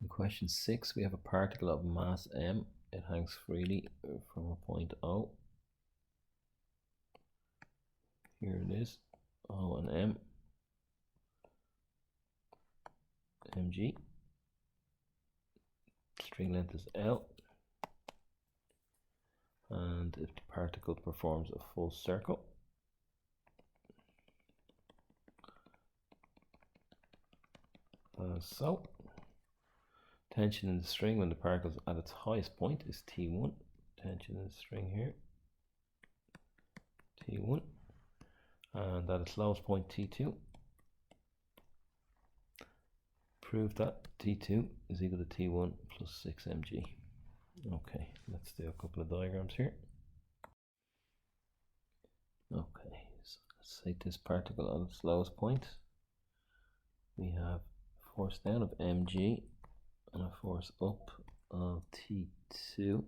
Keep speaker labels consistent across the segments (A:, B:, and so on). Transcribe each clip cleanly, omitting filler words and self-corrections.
A: In question 6, we have a particle of mass m. It hangs freely from a point O. Here it is, O and M, mg. String length is L. And if the particle performs a full circle, so tension in the string when the particle is at its highest point is T1. Tension in the string here, T1, and at its lowest point T2. Prove that T2 is equal to T1 plus 6 mg. Okay, let's do a couple of diagrams here. Okay, so let's take this particle at its lowest point. We have force down of mg and a force up of T2.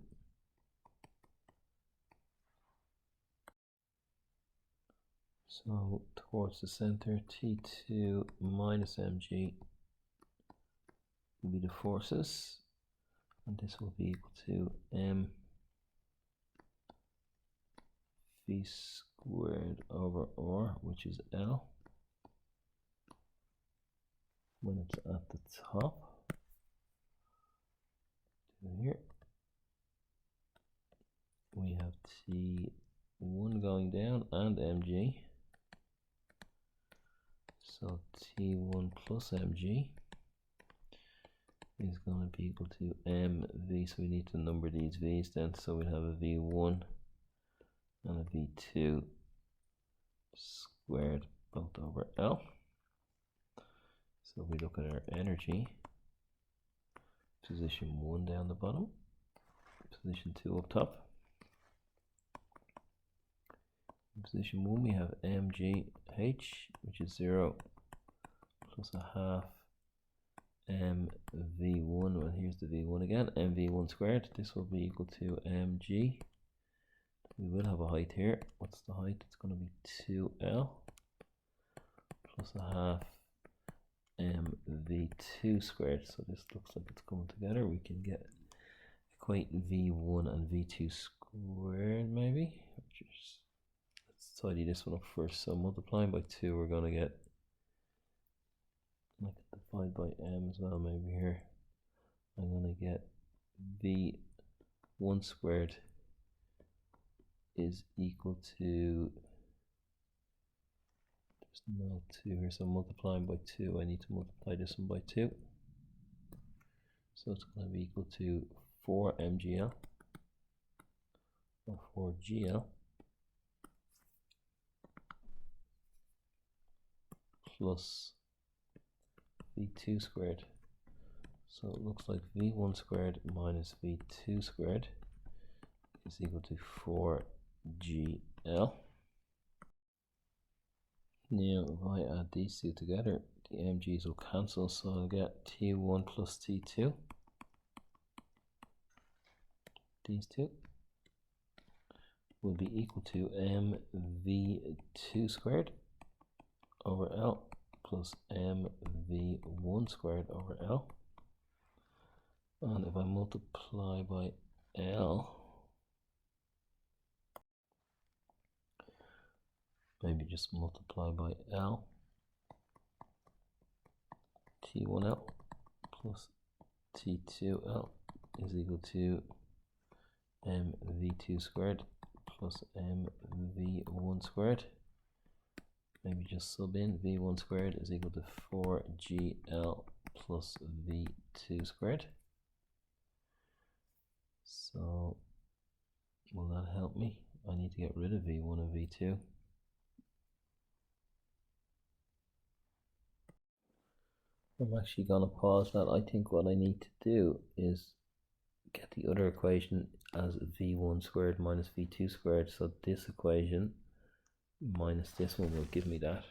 A: So towards the center, T2 minus mg will be the forces, and this will be equal to m v squared over r, which is L, when it's at the top. Here we have T1 going down and mg, so T1 plus mg is going to be equal to mv, so we need to number these v's then, so we'll have a v1 and a v2 squared both over L. So we look at our energy, position 1 down the bottom, position 2 up top. In position 1 we have mgh, which is 0, plus a half mv1, well here's the v1 again, mv1 squared. This will be equal to mg. We will have a height here. What's the height? It's going to be 2L plus a half mv2 squared. So this looks like it's coming together. We can equate v1 and v2 squared maybe. Let's tidy this one up first. So multiplying by 2, we're going to get, I can divide by m as well maybe here. I'm going to get v1 squared is equal to, there's no 2 here, so multiplying by 2, I need to multiply this one by 2. So it's going to be equal to 4 mgl, or 4 gl, plus v2 squared. So it looks like v1 squared minus v2 squared is equal to 4 gl. Now if I add these two together, the mg's will cancel, so I'll get T1 plus T2. These two will be equal to mv2 squared over L plus mv1 squared over L. And if I multiply by L, maybe just multiply by L, T1L plus T2L is equal to mv2 squared plus mv1 squared. Maybe just sub in v1 squared is equal to 4gl plus v2 squared. So will that help me? I need to get rid of v1 and v2. I'm actually going to pause that. I think what I need to do is get the other equation as v1 squared minus v2 squared. So this equation minus this one will give me that.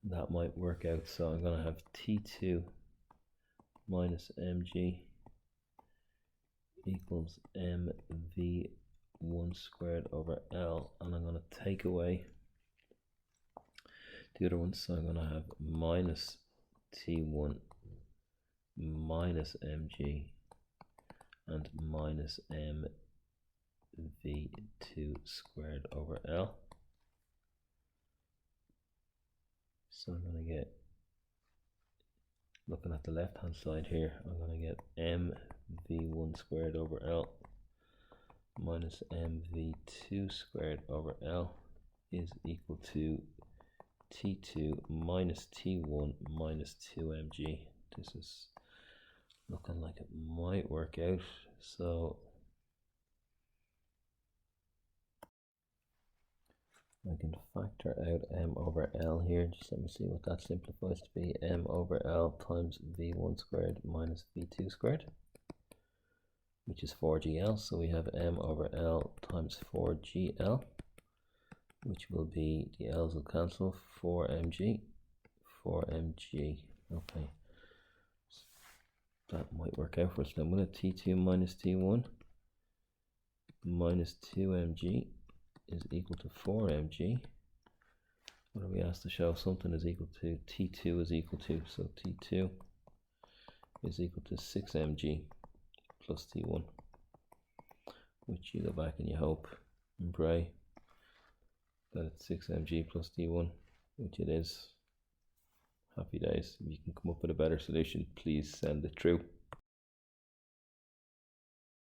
A: That might work out. So I'm going to have T2 minus mg equals mv1 squared over L, and I'm going to take away the other one, so I'm going to have minus T1 minus mg and minus mv2 squared over L. So I'm going to get, looking at the left hand side here, I'm going to get mv1 squared over L minus mv2 squared over L is equal to T2 minus T1 minus 2mg. This is looking like it might work out. So I can factor out m over L here. Just let me see what that simplifies to be. M over L times V1 squared minus V2 squared, which is 4GL. So we have m over L times 4GL, which will be, the L's will cancel, 4mg. Okay, that might work out for us. Now I'm going to T2 minus T1 minus 2mg is equal to 4mg. What are we asked to show? Something is equal to, T2 is equal to, so T2 is equal to 6mg plus T1, which you go back and you hope and pray that it's 6mg plus T1, which it is. Happy days. If you can come up with a better solution, please send it through.